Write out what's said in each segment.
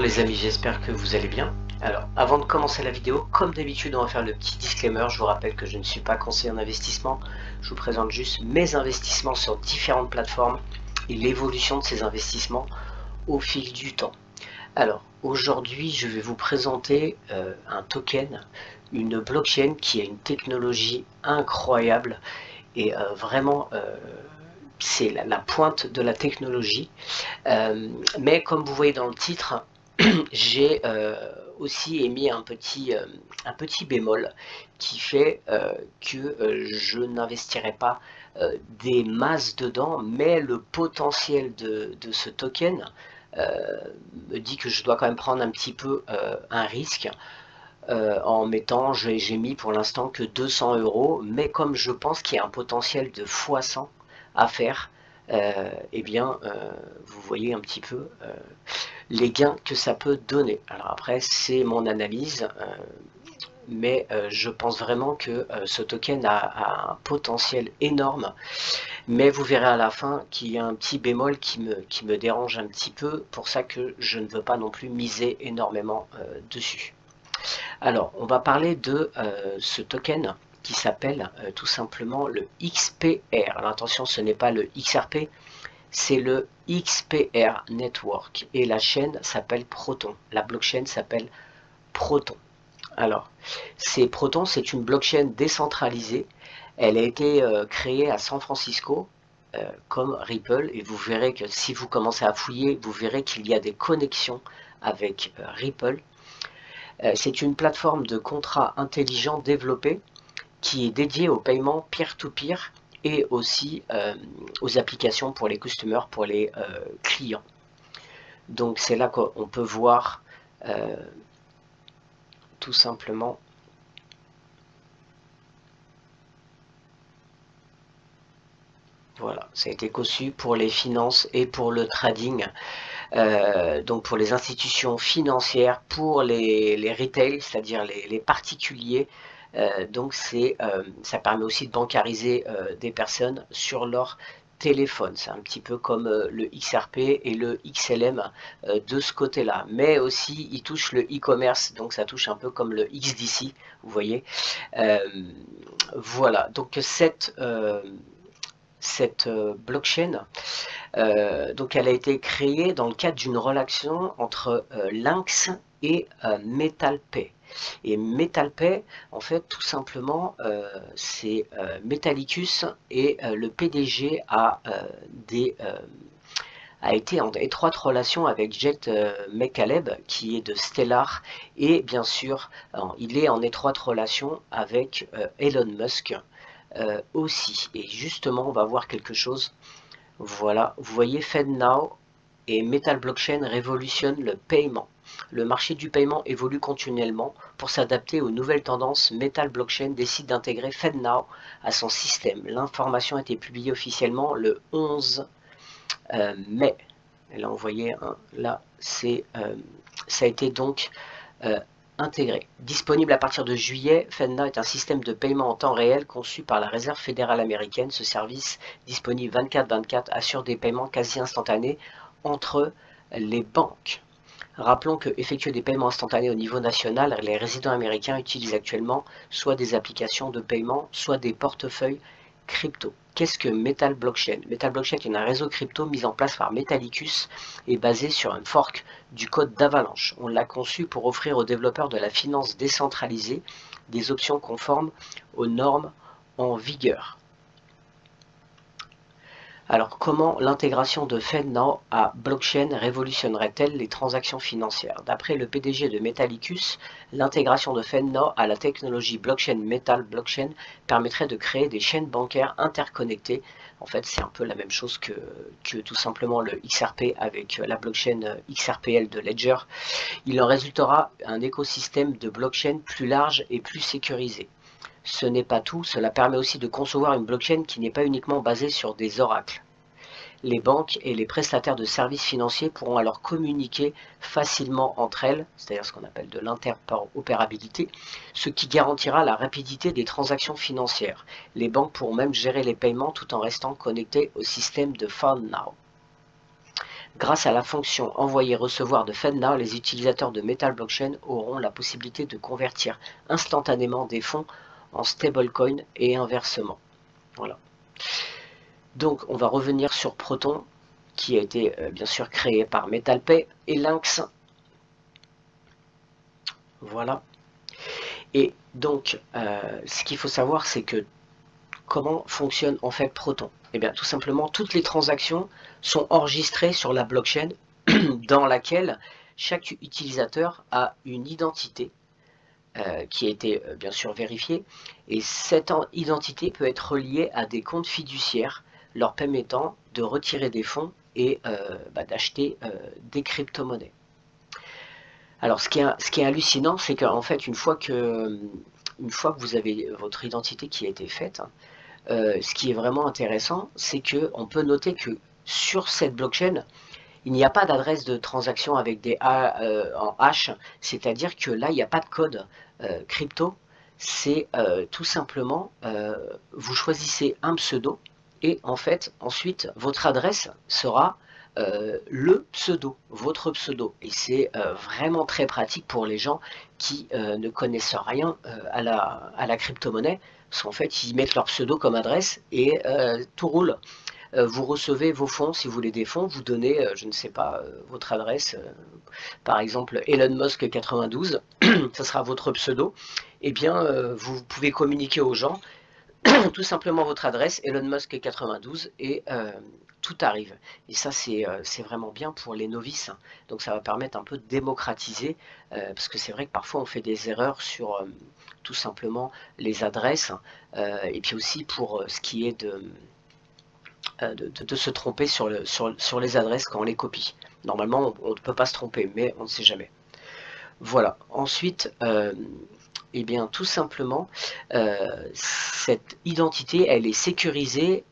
les amis, j'espère que vous allez bien. Alors, avant de commencer la vidéo, comme d'habitude, on va faire le petit disclaimer. Je vous rappelle que je ne suis pas conseiller en investissement. Je vous présente juste mes investissements sur différentes plateformes et l'évolution de ces investissements au fil du temps. Alors, aujourd'hui, je vais vous présenter un token, une blockchain qui a une technologie incroyable et vraiment... c'est la pointe de la technologie. Mais comme vous voyez dans le titre, j'ai aussi émis un petit bémol qui fait que je n'investirai pas des masses dedans, mais le potentiel de ce token me dit que je dois quand même prendre un petit peu un risque en mettant, j'ai mis pour l'instant que 200 €, mais comme je pense qu'il y a un potentiel de x100 à faire, eh bien vous voyez un petit peu les gains que ça peut donner. Alors après, c'est mon analyse, mais je pense vraiment que ce token a un potentiel énorme, mais vous verrez à la fin qu'il y a un petit bémol qui me dérange un petit peu, pour ça que je ne veux pas non plus miser énormément dessus. Alors, on va parler de ce token qui s'appelle tout simplement le XPR. Alors attention, ce n'est pas le XRP, c'est le XPR Network et la chaîne s'appelle Proton. La blockchain s'appelle Proton. Alors, Proton, c'est une blockchain décentralisée. Elle a été créée à San Francisco comme Ripple, et vous verrez que si vous commencez à fouiller, vous verrez qu'il y a des connexions avec Ripple. C'est une plateforme de contrats intelligents développée qui est dédiée au paiement peer-to-peer et aussi aux applications pour les customers, pour les clients. Donc c'est là qu'on peut voir tout simplement voilà, ça a été conçu pour les finances et pour le trading. Donc pour les institutions financières, pour les retail, c'est-à-dire les particuliers. Donc ça permet aussi de bancariser des personnes sur leur téléphone. C'est un petit peu comme le XRP et le XLM de ce côté-là. Mais aussi, il touche le e-commerce, donc ça touche un peu comme le XDC, vous voyez. Voilà, donc cette blockchain, donc elle a été créée dans le cadre d'une relation entre Lynx et MetalPay. Et MetalPay, en fait, tout simplement, c'est Metallicus, et le PDG a été en étroite relation avec Jet McCaleb, qui est de Stellar, et bien sûr, il est en étroite relation avec Elon Musk aussi. Et justement, on va voir quelque chose. Voilà, vous voyez, FedNow et Metal Blockchain révolutionnent le paiement. Le marché du paiement évolue continuellement. Pour s'adapter aux nouvelles tendances, Metal Blockchain décide d'intégrer FedNow à son système. L'information a été publiée officiellement le 11 mai. Elle a envoyé là, ça a été donc intégré. Disponible à partir de juillet, FedNow est un système de paiement en temps réel conçu par la Réserve fédérale américaine. Ce service, disponible 24/24, assure des paiements quasi instantanés entre les banques. Rappelons que effectuer des paiements instantanés au niveau national, les résidents américains utilisent actuellement soit des applications de paiement, soit des portefeuilles crypto. Qu'est-ce que Metal Blockchain? Metal Blockchain est un réseau crypto mis en place par Metallicus et basé sur un fork du code d'Avalanche. On l'a conçu pour offrir aux développeurs de la finance décentralisée des options conformes aux normes en vigueur. Alors, comment l'intégration de FedNow à blockchain révolutionnerait-elle les transactions financières? D'après le PDG de Metallicus, l'intégration de FedNow à la technologie blockchain Metal Blockchain permettrait de créer des chaînes bancaires interconnectées. En fait, c'est un peu la même chose que tout simplement le XRP avec la blockchain XRPL de Ledger. Il en résultera un écosystème de blockchain plus large et plus sécurisé. Ce n'est pas tout, cela permet aussi de concevoir une blockchain qui n'est pas uniquement basée sur des oracles. Les banques et les prestataires de services financiers pourront alors communiquer facilement entre elles, c'est-à-dire ce qu'on appelle de l'interopérabilité, ce qui garantira la rapidité des transactions financières. Les banques pourront même gérer les paiements tout en restant connectées au système de FedNow. Grâce à la fonction envoyer-recevoir de FedNow, les utilisateurs de Metal Blockchain auront la possibilité de convertir instantanément des fonds en stablecoin et inversement. Voilà. Donc on va revenir sur Proton, qui a été bien sûr créé par MetalPay et Lynx. Voilà. Et donc ce qu'il faut savoir, c'est que comment fonctionne en fait Proton? Eh bien tout simplement, toutes les transactions sont enregistrées sur la blockchain dans laquelle chaque utilisateur a une identité qui a été bien sûr vérifiée, et cette identité peut être reliée à des comptes fiduciaires leur permettant de retirer des fonds et d'acheter des crypto-monnaies. Alors ce qui est hallucinant, c'est qu'en fait une fois que vous avez votre identité qui a été faite, ce qui est vraiment intéressant, c'est qu'on peut noter que sur cette blockchain, il n'y a pas d'adresse de transaction avec des A en H, c'est-à-dire que là, il n'y a pas de code crypto. C'est tout simplement, vous choisissez un pseudo et en fait, ensuite, votre adresse sera le pseudo, votre pseudo. Et c'est vraiment très pratique pour les gens qui ne connaissent rien à la crypto-monnaie, parce qu'en fait, ils mettent leur pseudo comme adresse et tout roule. Vous recevez vos fonds, si vous voulez des fonds, vous donnez, je ne sais pas, votre adresse, par exemple Elon Musk 92, ça sera votre pseudo, et bien vous pouvez communiquer aux gens tout simplement votre adresse, Elon Musk 92, et tout arrive. Et ça c'est vraiment bien pour les novices, hein. Donc ça va permettre un peu de démocratiser, parce que c'est vrai que parfois on fait des erreurs sur tout simplement les adresses, et puis aussi pour ce qui est de se tromper sur les adresses quand on les copie. Normalement, on ne peut pas se tromper, mais on ne sait jamais. Voilà. Ensuite, eh bien, tout simplement, cette identité, elle est sécurisée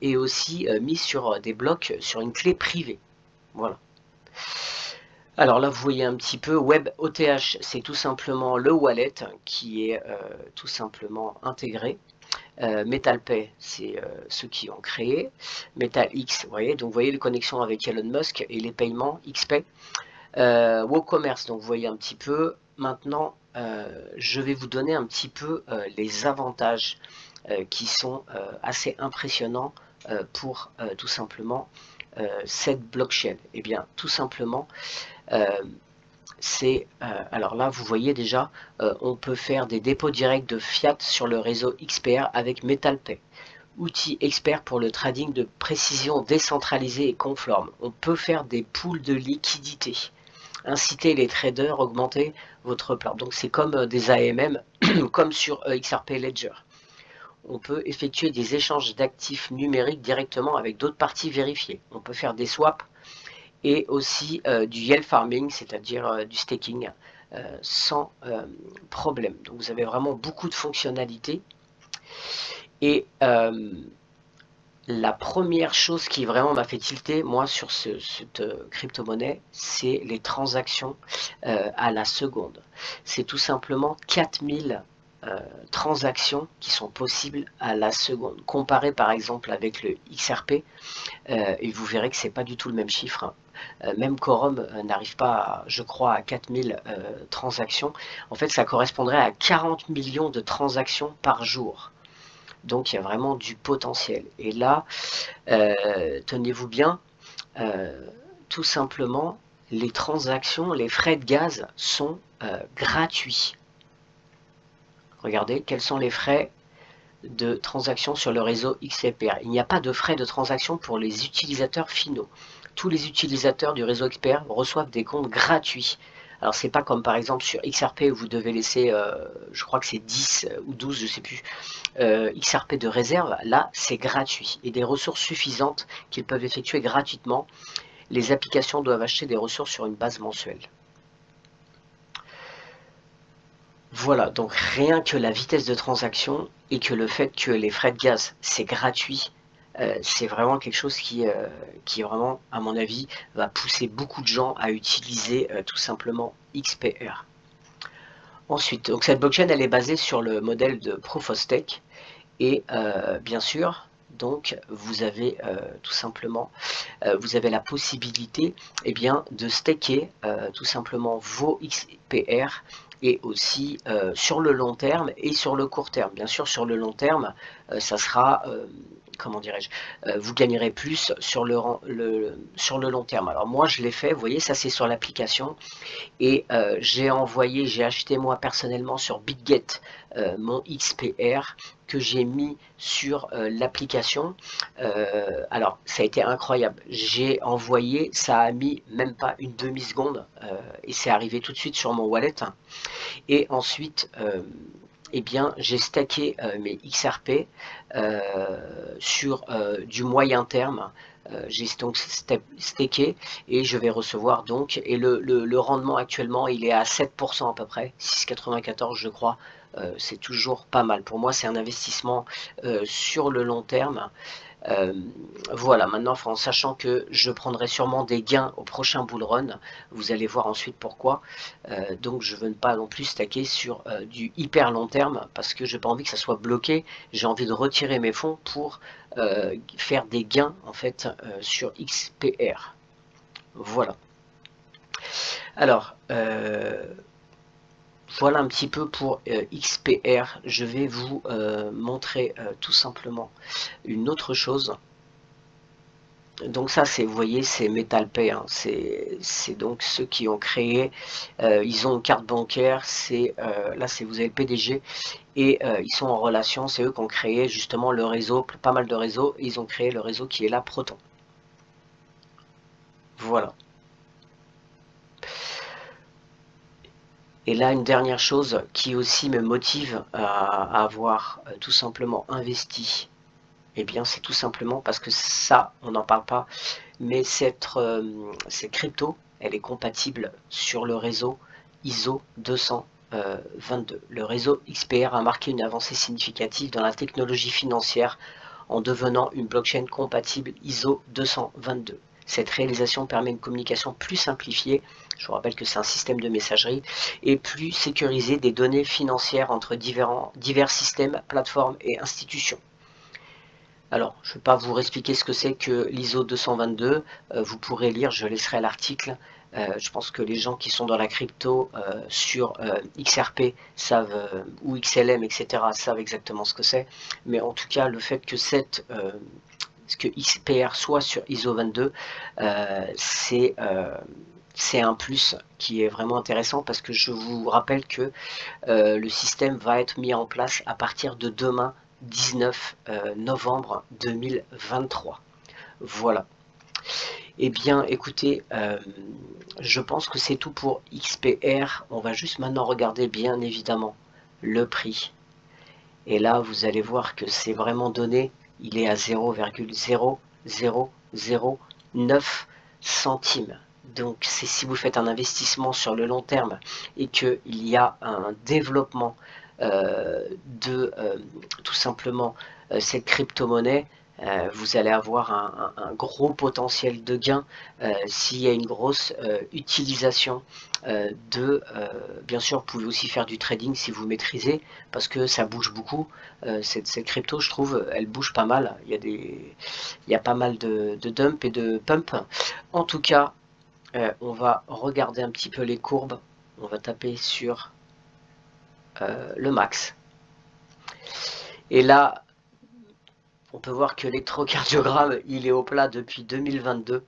et aussi mise sur des blocs, sur une clé privée. Voilà. Alors là, vous voyez un petit peu, WebOTH, c'est tout simplement le wallet qui est tout simplement intégré. MetalPay, c'est ceux qui ont créé. MetalX, vous voyez, donc vous voyez les connexions avec Elon Musk et les paiements XP. WooCommerce, donc vous voyez un petit peu. Maintenant, je vais vous donner un petit peu les avantages qui sont assez impressionnants pour tout simplement cette blockchain. Eh bien, tout simplement, alors là vous voyez déjà on peut faire des dépôts directs de fiat sur le réseau XPR avec MetalPay, outil expert pour le trading de précision décentralisé et conforme. On peut faire des pools de liquidité, inciter les traders, augmenter votre part. Donc c'est comme des AMM comme sur XRP Ledger. On peut effectuer des échanges d'actifs numériques directement avec d'autres parties vérifiées. On peut faire des swaps et aussi du yield farming, c'est-à-dire du staking, sans problème. Donc vous avez vraiment beaucoup de fonctionnalités. Et la première chose qui vraiment m'a fait tilter, moi, sur cette crypto-monnaie, c'est les transactions à la seconde. C'est tout simplement 4000 transactions qui sont possibles à la seconde. Comparé par exemple avec le XRP, et vous verrez que c'est pas du tout le même chiffre, hein. Même Quorum n'arrive pas, je crois, à 4000 transactions. En fait, ça correspondrait à 40 millions de transactions par jour. Donc, il y a vraiment du potentiel. Et là, tenez-vous bien, tout simplement, les transactions, les frais de gaz sont gratuits. Regardez, quels sont les frais de transaction sur le réseau XPR. Il n'y a pas de frais de transaction pour les utilisateurs finaux. Tous les utilisateurs du réseau XPR reçoivent des comptes gratuits. Alors c'est pas comme par exemple sur XRP où vous devez laisser, je crois que c'est 10 ou 12, je sais plus, XRP de réserve. Là c'est gratuit et des ressources suffisantes qu'ils peuvent effectuer gratuitement. Les applications doivent acheter des ressources sur une base mensuelle. Voilà, donc rien que la vitesse de transaction et que le fait que les frais de gaz, c'est gratuit, c'est vraiment quelque chose qui vraiment, à mon avis, va pousser beaucoup de gens à utiliser tout simplement XPR. Ensuite, donc cette blockchain, elle est basée sur le modèle de Proof of Stake et bien sûr, donc vous avez tout simplement vous avez la possibilité de staker tout simplement vos XPR, et aussi sur le long terme et sur le court terme. Bien sûr, sur le long terme, ça sera, comment dirais-je, vous gagnerez plus sur sur le long terme. Alors moi, je l'ai fait, vous voyez, ça c'est sur l'application, et j'ai acheté moi personnellement sur BitGet mon XPR que j'ai mis sur l'application. Alors ça a été incroyable, j'ai envoyé, ça a mis même pas une demi-seconde, et c'est arrivé tout de suite sur mon wallet, et ensuite j'ai stacké mes XRP sur du moyen terme. J'ai donc stacké, et je vais recevoir donc, et le rendement actuellement il est à 7% à peu près, 6,94 je crois. C'est toujours pas mal. Pour moi c'est un investissement sur le long terme. Voilà, maintenant en sachant que je prendrai sûrement des gains au prochain bull run, vous allez voir ensuite pourquoi. Donc je veux pas non plus stacker sur du hyper long terme, parce que j'ai pas envie que ça soit bloqué. J'ai envie de retirer mes fonds pour faire des gains en fait sur XPR. Voilà. Alors voilà un petit peu pour XPR. Je vais vous montrer tout simplement une autre chose. Donc ça, c'est, vous voyez, c'est MetalPay, hein. C'est donc ceux qui ont créé, ils ont une carte bancaire, là c'est, vous avez le PDG, et ils sont en relation, c'est eux qui ont créé justement le réseau, pas mal de réseaux, et ils ont créé le réseau qui est là, Proton. Voilà. Et là, une dernière chose qui aussi me motive à avoir tout simplement investi, c'est tout simplement parce que ça, on n'en parle pas, mais cette crypto, elle est compatible sur le réseau ISO 222. Le réseau XPR a marqué une avancée significative dans la technologie financière en devenant une blockchain compatible ISO 222. Cette réalisation permet une communication plus simplifiée, je vous rappelle que c'est un système de messagerie, et plus sécurisée des données financières entre divers systèmes, plateformes et institutions. Alors, je ne vais pas vous expliquer ce que c'est que l'ISO 222, vous pourrez lire, je laisserai l'article. Je pense que les gens qui sont dans la crypto sur XRP savent, ou XLM, etc., savent exactement ce que c'est. Mais en tout cas, le fait que que XPR soit sur ISO 22, c'est un plus qui est vraiment intéressant, parce que je vous rappelle que le système va être mis en place à partir de demain, 19 novembre 2023. Voilà. Eh bien, écoutez, je pense que c'est tout pour XPR. On va juste maintenant regarder, bien évidemment, le prix. Et là, vous allez voir que c'est vraiment donné. Il est à 0,0009 centimes. Donc, c'est si vous faites un investissement sur le long terme et qu'il y a un développement de tout simplement cette crypto-monnaie, vous allez avoir un gros potentiel de gain s'il y a une grosse utilisation bien sûr, vous pouvez aussi faire du trading si vous maîtrisez, parce que ça bouge beaucoup. Cette crypto, je trouve, elle bouge pas mal. Il y a pas mal de dump et de pump. En tout cas, on va regarder un petit peu les courbes. On va taper sur le max. Et là, on peut voir que l'électrocardiogramme, il est au plat depuis 2022.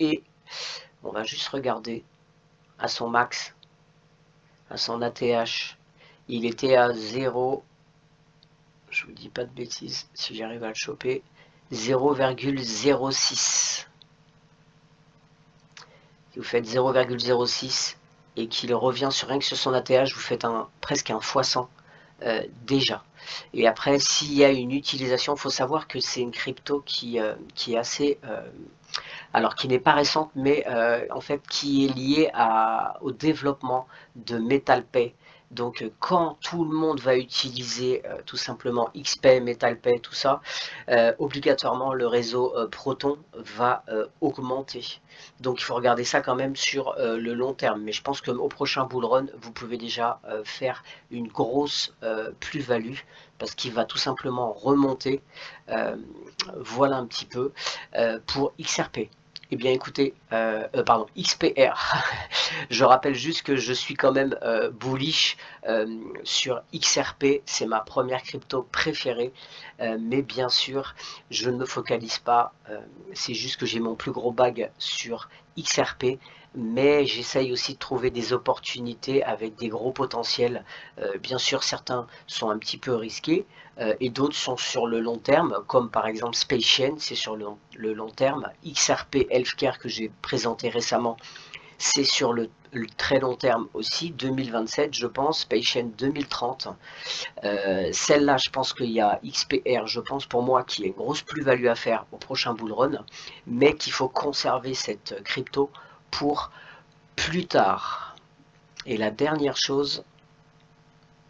Et on va juste regarder à son max, à son ATH. Il était à 0, je vous dis pas de bêtises si j'arrive à le choper, 0,06. Si vous faites 0,06 et qu'il revient sur rien que sur son ATH, vous faites presque un x100 déjà. Et après, s'il y a une utilisation, il faut savoir que c'est une crypto qui est assez alors qui n'est pas récente, mais en fait qui est liée au développement de MetalPay. Donc quand tout le monde va utiliser tout simplement XPay, MetalPay, tout ça, obligatoirement le réseau Proton va augmenter. Donc il faut regarder ça quand même sur le long terme. Mais je pense qu'au prochain bull run, vous pouvez déjà faire une grosse plus-value parce qu'il va tout simplement remonter. Voilà un petit peu pour XRP. Eh bien écoutez, pardon, XPR. Je rappelle juste que je suis quand même bullish sur XRP, c'est ma première crypto préférée, mais bien sûr, je ne me focalise pas, c'est juste que j'ai mon plus gros bag sur XRP, mais j'essaye aussi de trouver des opportunités avec des gros potentiels. Bien sûr, certains sont un petit peu risqués, et d'autres sont sur le long terme, comme par exemple SpaceChain, c'est sur le long terme. XRP Healthcare que j'ai présenté récemment, c'est sur le très long terme aussi, 2027 je pense, SpaceChain 2030. Celle-là, je pense qu'il y a XPR, je pense pour moi, qui est une grosse plus-value à faire au prochain bull run, mais qu'il faut conserver cette crypto pour plus tard. Et la dernière chose,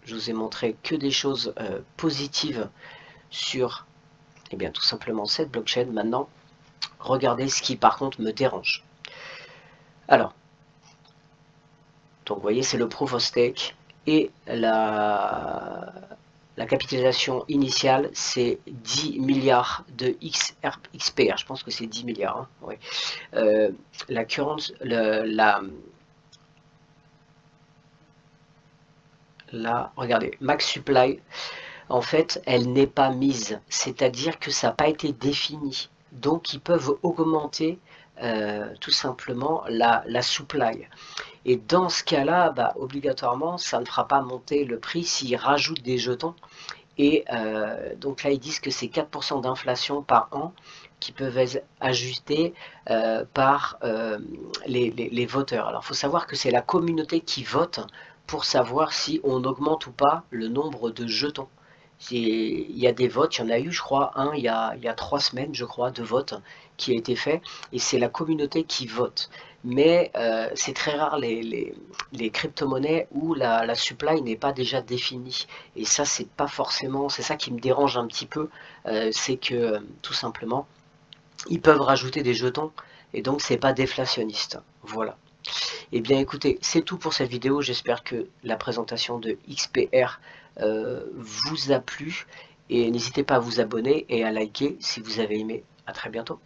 je vous ai montré que des choses positives sur, eh bien, tout simplement cette blockchain. Maintenant, regardez ce qui par contre me dérange. Alors, donc vous voyez, c'est le proof of stake et la capitalisation initiale, c'est 10 milliards de XPR. Je pense que c'est 10 milliards. Hein, oui. La current, regardez, max supply, en fait, elle n'est pas mise. C'est-à-dire que ça n'a pas été défini. Donc, ils peuvent augmenter tout simplement la supply. Et dans ce cas-là, bah, obligatoirement, ça ne fera pas monter le prix s'ils rajoutent des jetons. Et donc là, ils disent que c'est 4% d'inflation par an qui peuvent être ajustés par les voteurs. Alors, il faut savoir que c'est la communauté qui vote pour savoir si on augmente ou pas le nombre de jetons. Il y a des votes, il y en a eu, je crois, il y a 3 semaines, je crois, de votes qui a été fait, et c'est la communauté qui vote. Mais c'est très rare les crypto-monnaies où la supply n'est pas déjà définie. Et ça, c'est pas forcément, c'est ça qui me dérange un petit peu, c'est que tout simplement, ils peuvent rajouter des jetons, et donc c'est pas déflationniste. Voilà. Eh bien écoutez, c'est tout pour cette vidéo, j'espère que la présentation de XPR vous a plu, et n'hésitez pas à vous abonner et à liker si vous avez aimé. À très bientôt.